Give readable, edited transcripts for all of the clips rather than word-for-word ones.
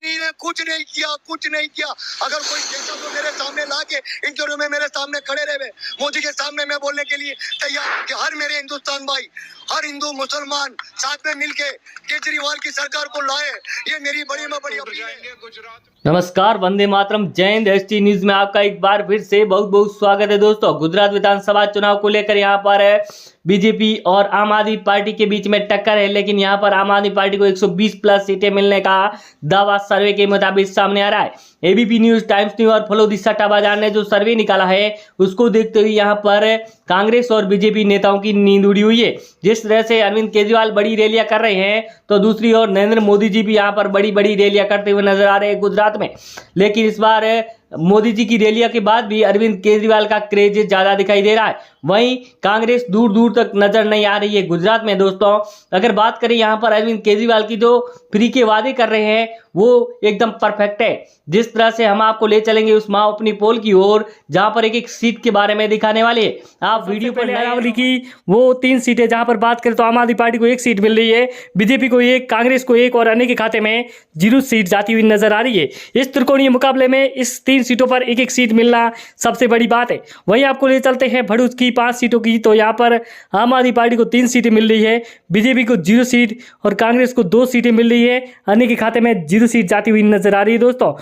ने कुछ नहीं किया, कुछ नहीं किया। अगर कोई कहता तो मेरे सामने लाके इंटरव्यू में मेरे सामने खड़े रहे, मोदी के सामने मैं बोलने के लिए तैयार कि हर मेरे हिंदुस्तान भाई, हर हिंदू मुसलमान साथ में मिलके केजरीवाल की सरकार को लाए। ये मेरी बड़ी में बड़ी अपील है। नमस्कार, वंदे मातरम, जय हिंद। एसटी न्यूज में आपका एक बार फिर से बहुत बहुत स्वागत है। दोस्तों, गुजरात विधानसभा चुनाव को लेकर यहाँ पर बीजेपी और आम आदमी पार्टी के बीच में टक्कर है, लेकिन यहाँ पर आम आदमी पार्टी को 120 प्लस सीटें मिलने का दावा सर्वे के मुताबिक सामने आ रहा है। एबीपी न्यूज, टाइम्स न्यूज और फॉलो द सट्टा बाजार ने जो सर्वे निकाला है उसको देखते हुए यहाँ पर कांग्रेस और बीजेपी नेताओं की नींद उड़ी हुई है। जिस तरह से अरविंद केजरीवाल बड़ी रैलियां कर रहे हैं, तो दूसरी ओर नरेंद्र मोदी जी भी यहाँ पर बड़ी बड़ी रैलियां करते हुए नजर आ रहे हैं गुजरात में। लेकिन इस बार मोदी जी की रैलियां के बाद भी अरविंद केजरीवाल का क्रेज ज्यादा दिखाई दे रहा है। वहीं कांग्रेस दूर दूर तक नजर नहीं आ रही है गुजरात में। दोस्तों, अगर बात करें यहाँ पर अरविंद केजरीवाल की, जो फ्री के वादे कर रहे हैं वो एकदम परफेक्ट है। जिस तरह से हम आपको ले चलेंगे उस माँ अपनी पोल की ओर, जहां पर एक एक सीट के बारे में दिखाने वाले हैं। आप वीडियो पर अरावली की वो 3 सीटें, जहां पर बात करें तो आम आदमी पार्टी को 1 सीट मिल रही है, बीजेपी को 1, कांग्रेस को 1 और अन्य के खाते में 0 सीट जाती हुई नजर आ रही है। इस त्रिकोणीय मुकाबले में इस 3 सीटों पर 1 सीट मिलना सबसे बड़ी बात है। वहीं आपको ले चलते हैं भरूच की 5 सीटों की, तो यहाँ पर आम आदमी पार्टी को 3 सीटें मिल रही है, बीजेपी को 0 सीट और कांग्रेस को 2 सीटें मिल रही है, अन्य के खाते में 0 सीट जाती हुई नजर आ रही है। दोस्तों,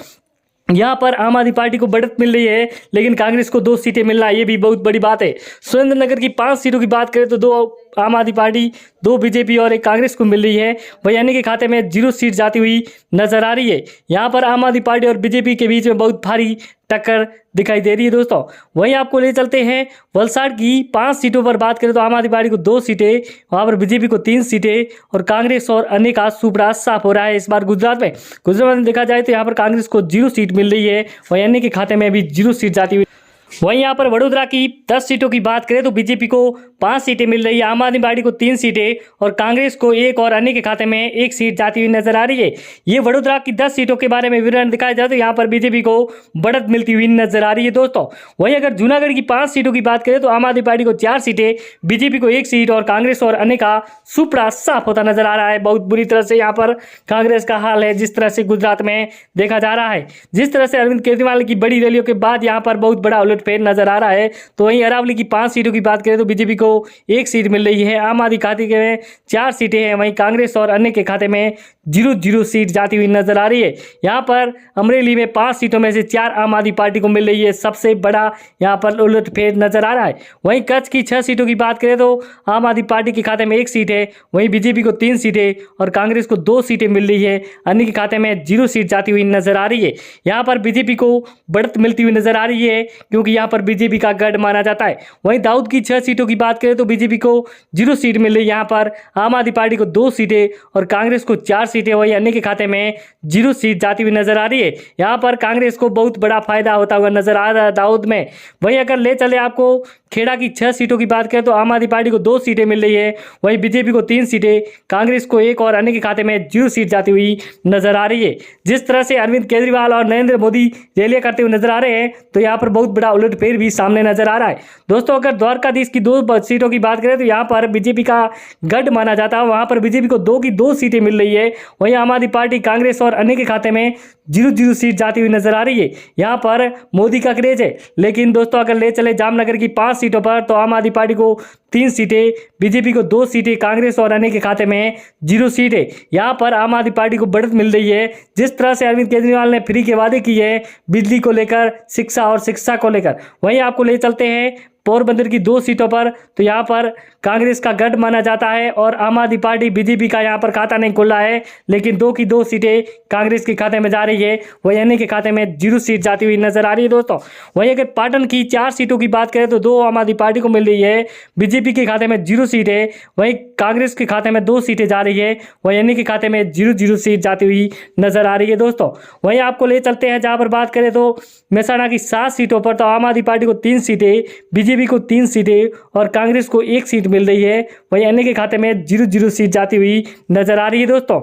यहाँ पर आम आदमी पार्टी को बढ़त मिल रही है, लेकिन कांग्रेस को 2 सीटें मिलना ये भी बहुत बड़ी बात है। सुरेंद्रनगर की 5 सीटों की बात करें तो 2 आम आदमी पार्टी, 2 बीजेपी और 1 कांग्रेस को मिल रही है। वही के खाते में 0 सीट जाती हुई नजर आ रही है। यहाँ पर आम आदमी पार्टी और बीजेपी के बीच में बहुत भारी टक्कर दिखाई दे रही है। दोस्तों, वहीं आपको ले चलते हैं वलसाड़ की 5 सीटों पर बात करें तो आम आदमी पार्टी को 2 सीटें, वहाँ पर बीजेपी को 3 सीटें और कांग्रेस और अन्य का सुपड़ा साफ हो रहा है इस बार गुजरात में। गुजरात में देखा जाए तो यहाँ पर कांग्रेस को 0 सीट मिल रही है, वहीं अन्य के खाते में भी 0 सीट जाती हुई। वहीं यहाँ पर वडोदरा की 10 सीटों की बात करें तो बीजेपी को 5 सीटें मिल रही है, आम आदमी पार्टी को 3 सीटें और कांग्रेस को 1 और अन्य के खाते में 1 सीट जाती हुई नजर आ रही है। ये वडोदरा की 10 सीटों के बारे में विवरण दिखाया जाए तो यहाँ पर बीजेपी को बढ़त मिलती हुई नजर आ रही है। दोस्तों, वहीं अगर जूनागढ़ की 5 सीटों की बात करें तो आम आदमी पार्टी को 4 सीटें, बीजेपी को 1 सीट और कांग्रेस और अन्य का सुपड़ा साफ होता नजर आ रहा है। बहुत बुरी तरह से यहाँ पर कांग्रेस का हाल है, जिस तरह से गुजरात में देखा जा रहा है। जिस तरह से अरविंद केजरीवाल की बड़ी रैलियों के बाद यहाँ पर बहुत बड़ा उलटफेर नजर आ रहा है। तो वहीं अरावली की 5 सीटों की बात करें तो बीजेपी को 1 सीट मिल रही है, आम आदमी खाते में 4 सीटें हैं, वहीं कांग्रेस और अन्य के खाते में 0 सीट जाती हुई नजर आ रही है। यहाँ पर अमरेली में 5 सीटों में से 4 आम आदमी पार्टी को मिल रही है, सबसे बड़ा यहाँ पर उलटफेर नजर आ रहा है। वहीं कच्छ की 6 सीटों की बात करें तो आम आदमी पार्टी के खाते में 1 सीट है, वहीं बीजेपी को 3 सीटें और कांग्रेस को 2 सीटें मिल रही है, अन्य के खाते में 0 सीट जाती हुई नजर आ रही है। यहाँ पर बीजेपी को बढ़त मिलती हुई नजर आ रही है, क्योंकि यहाँ पर बीजेपी का गढ़ माना जाता है। वहीं दाऊद की 6 सीटों की बात करें तो बीजेपी को 0 सीट मिल रही है, यहाँ पर आम आदमी पार्टी को 2 सीटें और कांग्रेस को 4 सीटें, वहीं अन्य के खाते में 0 सीट जाती हुई नजर आ रही है। यहाँ पर कांग्रेस को बहुत बड़ा फायदा होता हुआ नजर आ रहा है दाऊद में। वहीं अगर ले चले आपको खेड़ा की 6 सीटों की बात करें तो आम आदमी पार्टी को 2 सीटें मिल रही है, वहीं बीजेपी को 3 सीटें, कांग्रेस को 1 और अन्य के खाते में 0 सीट जाती हुई नजर आ रही है। जिस तरह से अरविंद केजरीवाल और नरेंद्र मोदी रैलियां करते हुए नजर आ रहे हैं, तो यहाँ पर बहुत बड़ा उलटफेर भी सामने नजर आ रहा है। दोस्तों, अगर द्वारकाधीश की 2 सीटों की बात करें तो यहाँ पर बीजेपी का गढ़ माना जाता है, वहां पर बीजेपी को 2 की 2 सीटें मिल रही है, वहीं आम आदमी पार्टी, कांग्रेस और अन्य के खाते में 0 सीट जाती हुई नजर आ रही है। यहाँ पर मोदी का क्रेज है। लेकिन दोस्तों, अगर ले चले जामनगर की 5 सीटों पर तो आम आदमी पार्टी को 3 सीटें, बीजेपी को 2 सीटें, कांग्रेस और अन्य के खाते में 0 सीट है। यहाँ पर आम आदमी पार्टी को बढ़त मिल रही है। जिस तरह से अरविंद केजरीवाल ने फ्री के वादे किए हैं बिजली को लेकर, शिक्षा और शिक्षा को लेकर, वहीं आपको ले चलते हैं पोरबंदर की 2 सीटों पर, तो यहाँ पर कांग्रेस का गढ़ माना जाता है और आम आदमी पार्टी, बीजेपी का यहाँ पर खाता नहीं खुला है, लेकिन 2 की 2 सीटें कांग्रेस के खाते में जा रही है, वहीं अन्य के खाते में 0 सीट जाती हुई नजर आ रही है। दोस्तों, वहीं अगर पाटन की 4 सीटों की बात करें तो 2 आम आदमी पार्टी को मिल रही है, बीजेपी के खाते में 0 सीट है, वहीं कांग्रेस के खाते में 2 सीटें जा रही है, वहीं अन्य के खाते में 0 सीट जाती हुई नजर आ रही है। दोस्तों, वहीं आपको ले चलते हैं जहाँ पर बात करें तो मेहसाणा की 7 सीटों पर, तो आम आदमी पार्टी को 3 सीटें, बीजेपी को 3 सीटें और कांग्रेस को 1 सीट मिल रही है, वहीं अन्य के खाते में 0 सीट जाती हुई नजर आ रही है। दोस्तों,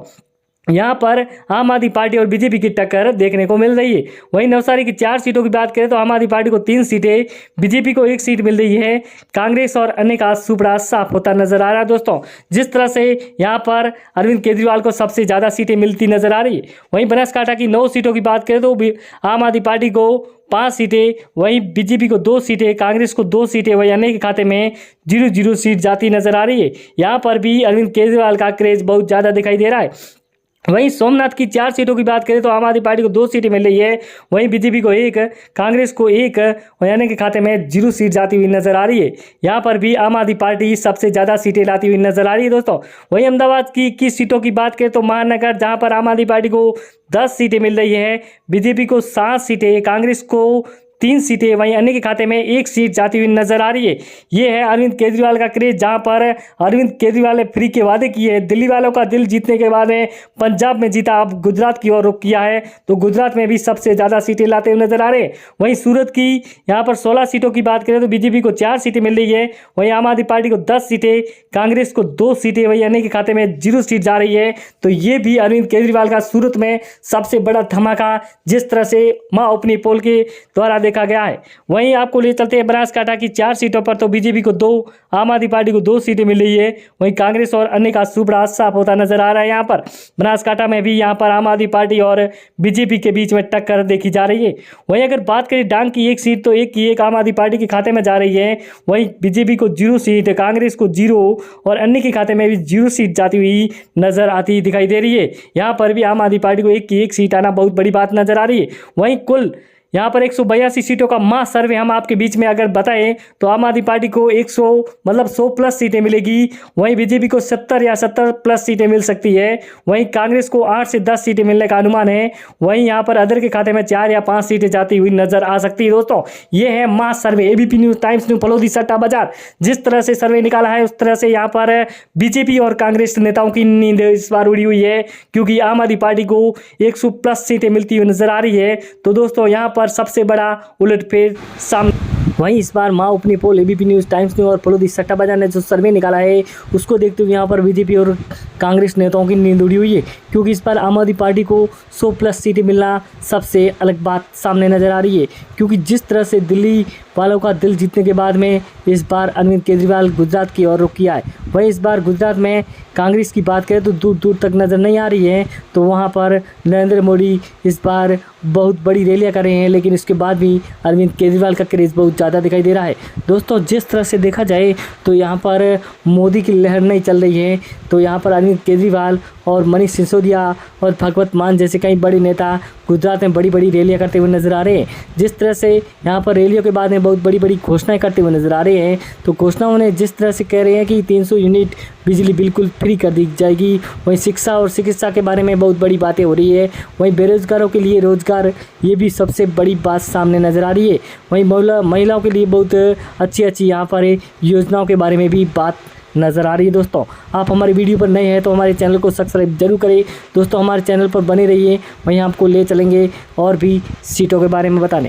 यहाँ पर आम आदमी पार्टी और बीजेपी की टक्कर देखने को मिल रही है। वहीं नवसारी की 4 सीटों की बात करें तो आम आदमी पार्टी को 3 सीटें, बीजेपी को 1 सीट मिल रही है। कांग्रेस और अन्य का सुपड़ा साफ होता नजर आ रहा है दोस्तों। जिस तरह से यहाँ पर अरविंद केजरीवाल को सबसे ज़्यादा सीटें मिलती नजर आ रही है। वहीं बनासकांठा की 9 सीटों की बात करें तो आम आदमी पार्टी को 5 सीटें, वहीं बीजेपी को 2 सीटें, कांग्रेस को 2 सीटें, वहीं अन्य के खाते में 0-0 सीट जाती नजर आ रही है। यहाँ पर भी अरविंद केजरीवाल का क्रेज बहुत ज़्यादा दिखाई दे रहा है। वहीं सोमनाथ की 4 सीटों की बात करें तो आम आदमी पार्टी को 2 सीटें मिल रही है। वहीं बीजेपी को 1, कांग्रेस को 1, यानी के खाते में 0 सीट जाती हुई नजर आ रही है। यहाँ पर भी आम आदमी पार्टी सबसे ज़्यादा सीटें लाती हुई नजर आ रही है दोस्तों। वहीं अहमदाबाद की 21 सीटों की बात करें तो महानगर, जहाँ पर आम आदमी पार्टी को 10 सीटें मिल रही है, बीजेपी को 7 सीटें, कांग्रेस को 3 सीटें, वहीं अन्य के खाते में 1 सीट जाती हुई नजर आ रही है। ये है अरविंद केजरीवाल का क्रेज, जहां पर अरविंद केजरीवाल ने फ्री के वादे किए हैं। दिल्ली वालों का दिल जीतने के बाद पंजाब में जीता, अब गुजरात की ओर रुख किया है, तो गुजरात में भी सबसे ज़्यादा सीटें लाते हुए नजर आ रहे हैं। वहीं सूरत की यहाँ पर 16 सीटों की बात करें तो बीजेपी को 4 सीटें मिल रही है। वहीं आम आदमी पार्टी को 10 सीटें, कांग्रेस को 2 सीटें, वहीं अन्य के खाते में 0 सीट जा रही है। तो ये भी अरविंद केजरीवाल का सूरत में सबसे बड़ा धमाका जिस तरह से माँ अपनी पोल के द्वारा देखा गया है। वहीं आपको ले चलते हैं बनासकांठा की 4 सीटों पर, तो बीजेपी को 2, आम आदमी पार्टी को 2 सीटें मिल रही है। वहीं कांग्रेस और अन्य का सुपड़ा साफ होता नजर आ रहा है। यहाँ पर बनासकांठा में भी यहाँ पर आम आदमी पार्टी और बीजेपी के बीच में टक्कर देखी जा रही है। वहीं अगर बात करें डांग की 1 सीट, तो 1 की 1 आम आदमी पार्टी के खाते में जा रही है। वहीं बीजेपी को 0 सीट, कांग्रेस को 0 और अन्य के खाते में भी 0 सीट जाती हुई नजर आती दिखाई दे रही है। यहाँ पर भी आम आदमी पार्टी को 1 की 1 सीट आना बहुत बड़ी बात नजर आ रही है। वहीं कुल यहाँ पर 182 सीटों का मास सर्वे हम आपके बीच में अगर बताएं तो आम आदमी पार्टी को 100 प्लस सीटें मिलेगी। वहीं बीजेपी को 70 या 70 प्लस सीटें मिल सकती है। वहीं कांग्रेस को 8 से 10 सीटें मिलने का अनुमान है। वहीं यहाँ पर अदर के खाते में 4 या 5 सीटें जाती हुई नजर आ सकती है दोस्तों। ये है mass survey. ABP news, Times news, Phalodi सट्टा बाजार जिस तरह से सर्वे निकाला है, उस तरह से यहाँ पर बीजेपी और कांग्रेस नेताओं की नींद इस बार उड़ी हुई है, क्योंकि आम आदमी पार्टी को 100 प्लस सीटें मिलती हुई नजर आ रही है। तो दोस्तों यहाँ पर सबसे बड़ा उलटफेर सामने। वहीं इस बार माँ अपनी पोल, एबीपी न्यूज, टाइम्स न्यूज और फलोदी सट्टा बाजार ने जो सर्वे निकाला है, उसको देखते हुए यहाँ पर बीजेपी और कांग्रेस नेताओं की नींद उड़ी हुई है, क्योंकि इस बार आम आदमी पार्टी को 100 प्लस सीटें मिलना सबसे अलग बात सामने नजर आ रही है। क्योंकि जिस तरह से दिल्ली वालों का दिल जीतने के बाद में इस बार अरविंद केजरीवाल गुजरात की ओर रुख किया है। वहीं इस बार गुजरात में कांग्रेस की बात करें तो दूर दूर तक नज़र नहीं आ रही है, तो वहाँ पर नरेंद्र मोदी इस बार बहुत बड़ी रैलियाँ कर रहे हैं, लेकिन इसके बाद भी अरविंद केजरीवाल का क्रेज़ बहुत ज़्यादा दिखाई दे रहा है। दोस्तों जिस तरह से देखा जाए तो यहाँ पर मोदी की लहर नहीं चल रही है, तो यहाँ पर अरविंद केजरीवाल और मनीष सिसोदिया और भगवत मान जैसे कई बड़े नेता गुजरात में बड़ी बड़ी रैलियां करते हुए नजर आ रहे हैं। जिस तरह से यहाँ पर रैलियों के बाद में बहुत बड़ी बड़ी घोषणाएं करते हुए नजर आ रहे हैं, तो घोषणाओं ने जिस तरह से कह रहे हैं कि 300 यूनिट बिजली बिल्कुल फ्री कर दी जाएगी। वहीं शिक्षा और चिकित्सा के बारे में बहुत बड़ी बातें हो रही है। वहीं बेरोजगारों के लिए रोजगार, ये भी सबसे बड़ी बात सामने नजर आ रही है। वहीं महिलाओं के लिए बहुत अच्छी यहाँ पर योजनाओं के बारे में भी बात नज़र आ रही है। दोस्तों आप हमारे वीडियो पर नए हैं तो हमारे चैनल को सब्सक्राइब जरूर करें। दोस्तों हमारे चैनल पर बने रहिए, वहीं आपको ले चलेंगे और भी सीटों के बारे में बताने।